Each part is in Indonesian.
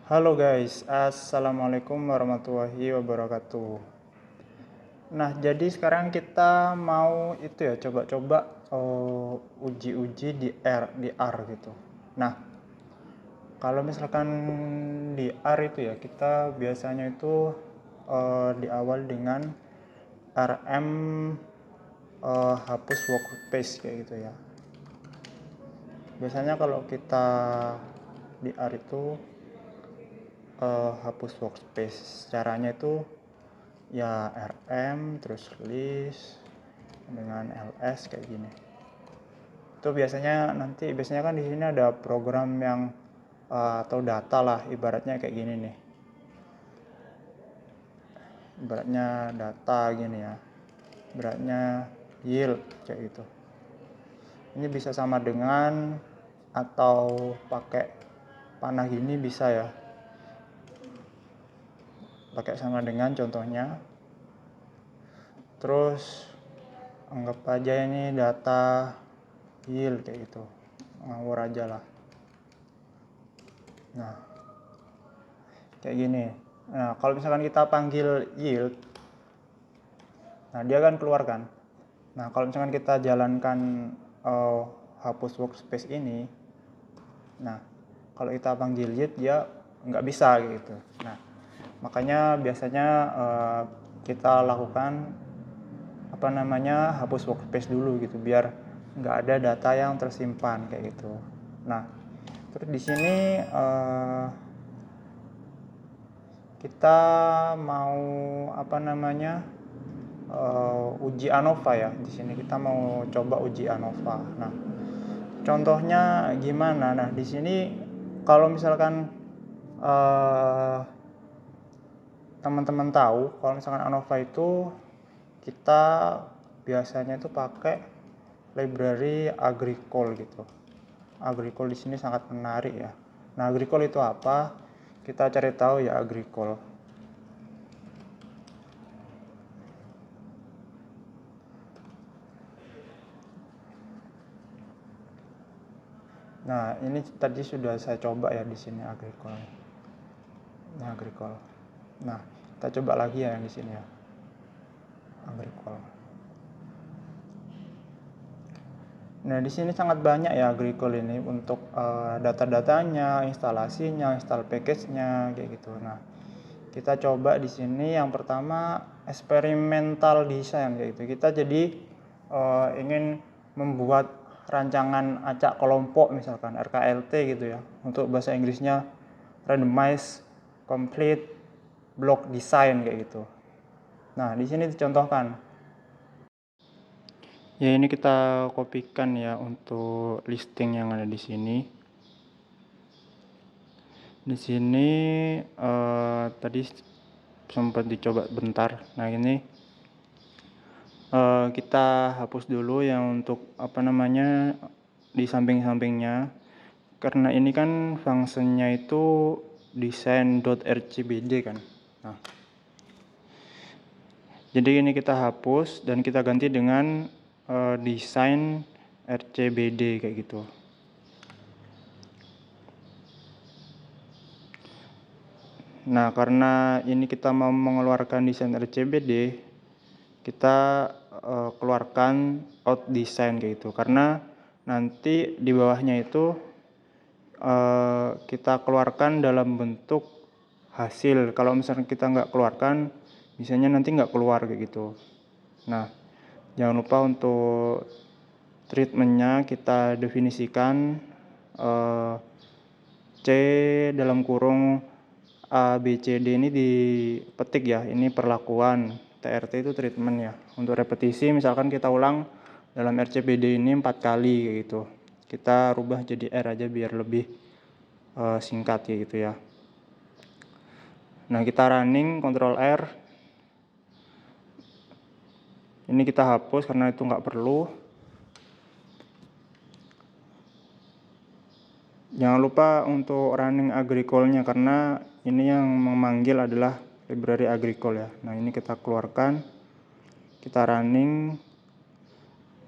Halo guys, assalamualaikum warahmatullahi wabarakatuh. Nah, jadi sekarang kita mau itu ya coba-coba uji-uji di R gitu. Nah, kalau misalkan di R itu ya kita biasanya itu diawal dengan RM hapus workspace kayak gitu ya. Biasanya kalau kita di R itu hapus workspace, caranya itu ya RM terus list dengan ls kayak gini. Itu biasanya kan di sini ada program yang atau data lah, ibaratnya kayak gini nih, ibaratnya data gini ya, ibaratnya yield kayak gitu. Ini bisa sama dengan atau pakai panah gini bisa ya, pakai sama dengan contohnya. Terus anggap aja ini data yield kayak gitu, ngawur aja lah. Nah kayak gini. Nah kalau misalkan kita panggil yield, nah dia akan keluar kan. Nah kalau misalkan kita jalankan hapus workspace ini, nah kalau kita panggil yield dia nggak bisa gitu. Nah makanya biasanya kita lakukan hapus workspace dulu gitu, biar nggak ada data yang tersimpan kayak gitu. Nah terus di sini kita mau uji ANOVA ya. Di sini kita mau coba uji ANOVA. Nah contohnya gimana? Nah di sini kalau misalkan teman-teman tahu, kalau misalkan ANOVA itu kita biasanya itu pakai library Agricole gitu. Agricole di sini sangat menarik ya. Nah, Agricole itu apa? Kita cari tahu ya Agricole. Nah, ini tadi sudah saya coba ya di sini Agricole. Nah, Agricole. Nah, kita coba lagi ya yang di sini ya. Agricole. Nah, di sini sangat banyak ya Agricole ini untuk data-datanya, instalasinya, install package-nya kayak gitu. Nah, kita coba di sini yang pertama experimental design kayak gitu. Kita jadi ingin membuat rancangan acak kelompok misalkan RKLT gitu ya. Untuk bahasa Inggrisnya randomize complete block design kayak gitu. Nah, di sini dicontohkan. Ya ini kita kopikan ya untuk listing yang ada di sini. Di sini tadi sempat dicoba bentar. Nah ini kita hapus dulu yang untuk di samping-sampingnya, karena ini kan fungsinya itu design.rcbd kan. Nah, jadi ini kita hapus dan kita ganti dengan design rcbd kayak gitu. Nah, karena ini kita mau mengeluarkan desain RCBD, kita keluarkan out design kayak gitu. Karena nanti di bawahnya itu kita keluarkan dalam bentuk hasil. Kalau misalnya kita nggak keluarkan, misalnya nanti nggak keluar kayak gitu. Nah, jangan lupa untuk treatmentnya kita definisikan C dalam kurung A, B, C, D ini dipetik ya, ini perlakuan. TRT itu treatment ya. Untuk repetisi misalkan kita ulang dalam RCBD ini 4 kali kayak gitu. Kita rubah jadi R aja biar lebih singkat kayak gitu ya. Nah, kita running Ctrl R. Ini kita hapus karena itu nggak perlu. Jangan lupa untuk running Agricole-nya karena ini yang memanggil adalah library Agricole ya. Nah, ini kita keluarkan, kita running.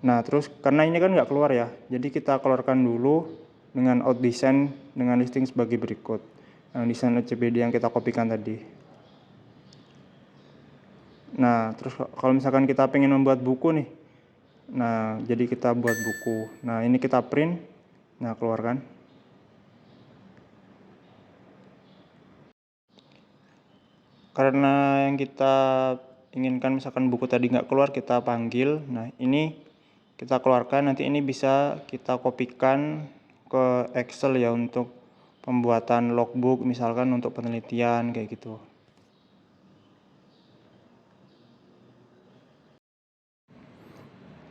Nah, terus karena ini kan nggak keluar ya, jadi kita keluarkan dulu dengan out design dengan listing sebagai berikut. yang desain OCPD yang kita kopikan tadi. Nah, terus kalau misalkan kita pengen membuat buku nih, nah jadi kita buat buku. Nah, ini kita print, nah keluarkan. Karena yang kita inginkan misalkan buku tadi nggak keluar, kita panggil. Nah, ini kita keluarkan, nanti ini bisa kita kopikan ke Excel ya untuk pembuatan logbook misalkan untuk penelitian kayak gitu.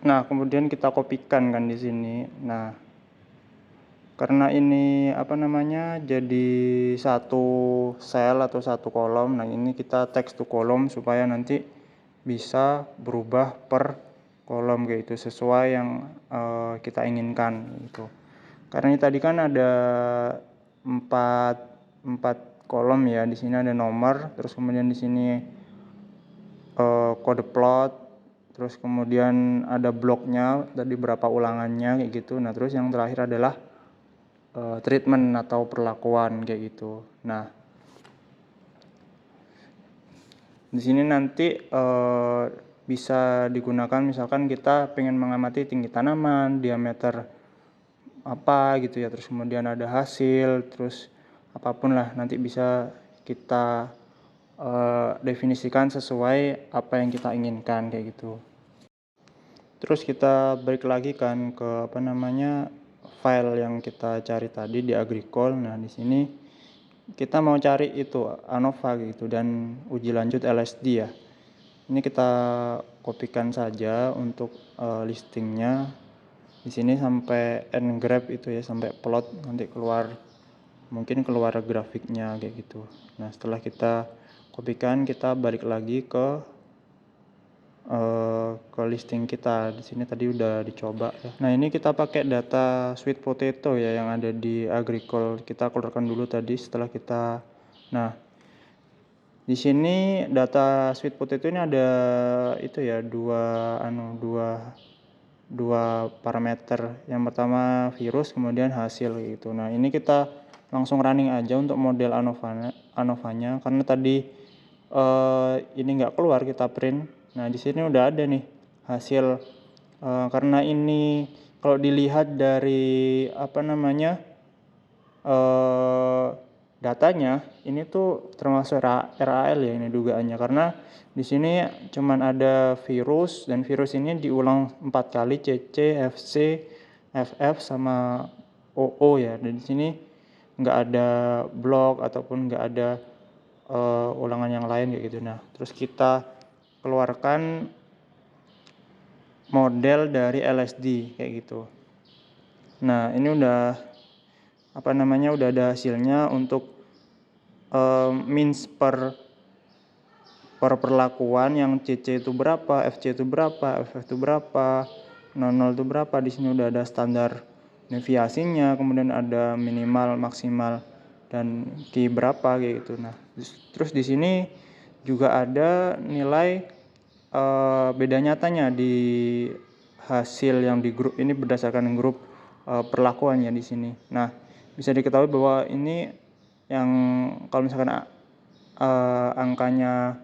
Nah, kemudian kita kopikan kan di sini. Nah, karena ini jadi satu sel atau satu kolom. Nah, ini kita text to column supaya nanti bisa berubah per kolom kayak gitu sesuai yang kita inginkan gitu. Karena ini tadi kan ada empat kolom ya. Di sini ada nomor, terus kemudian di sini kode plot, terus kemudian ada bloknya tadi berapa ulangannya kayak gitu. Nah, terus yang terakhir adalah treatment atau perlakuan kayak gitu. Nah, di sini nanti bisa digunakan misalkan kita pengen mengamati tinggi tanaman, diameter apa gitu ya, terus kemudian ada hasil, terus apapun lah nanti bisa kita definisikan sesuai apa yang kita inginkan kayak gitu. Terus kita balik lagi kan ke file yang kita cari tadi di Agricol. Nah, di sini kita mau cari itu ANOVA gitu dan uji lanjut LSD ya. Ini kita kopikan saja untuk listingnya. Di sini sampai ngraph itu ya, sampai plot nanti mungkin keluar grafiknya kayak gitu. Nah, setelah kita kopikan, kita balik lagi ke listing kita. Di sini tadi udah dicoba ya. Nah, ini kita pakai data sweet potato ya yang ada di Agricol. Kita keluarkan dulu tadi setelah kita. Nah, di sini data sweet potato ini ada itu ya, dua parameter. Yang pertama virus, kemudian hasil gitu. Nah, ini kita langsung running aja untuk model ANOVA-nya karena tadi ini nggak keluar, kita print. Nah, di sini udah ada nih hasil. Karena ini kalau dilihat dari datanya, ini tuh termasuk RAL ya ini dugaannya, karena di sini cuman ada virus dan virus ini diulang 4 kali, CC, FC, FF sama OO ya. Dan di sini nggak ada blok ataupun nggak ada ulangan yang lain kayak gitu. Nah, terus kita keluarkan model dari LSD kayak gitu. Nah, ini udah udah ada hasilnya untuk means per perlakuan, yang CC itu berapa, FC itu berapa, FF itu berapa, 00 itu berapa. Di sini udah ada standar deviasinya, kemudian ada minimal, maksimal, dan Q berapa kayak gitu. Nah, terus di sini juga ada nilai beda nyatanya di hasil yang di grup ini berdasarkan grup perlakuannya di sini. Nah, bisa diketahui bahwa ini yang kalau misalkan angkanya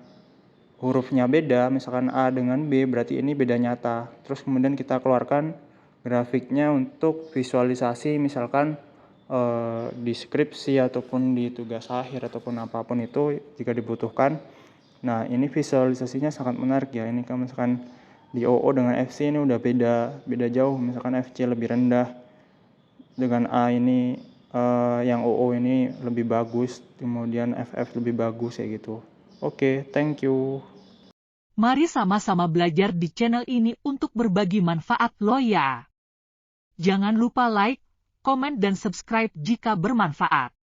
hurufnya beda, misalkan A dengan B, berarti ini beda nyata. Terus kemudian kita keluarkan grafiknya untuk visualisasi, misalkan di skripsi ataupun di tugas akhir ataupun apapun itu jika dibutuhkan. Nah, ini visualisasinya sangat menarik ya. Ini kan misalkan di OO dengan FC ini udah beda jauh. Misalkan FC lebih rendah dengan A ini, yang OO ini lebih bagus, kemudian FF lebih bagus kayak gitu. Oke, thank you. Mari sama-sama belajar di channel ini untuk berbagi manfaat lo ya. Jangan lupa like, komen dan subscribe jika bermanfaat.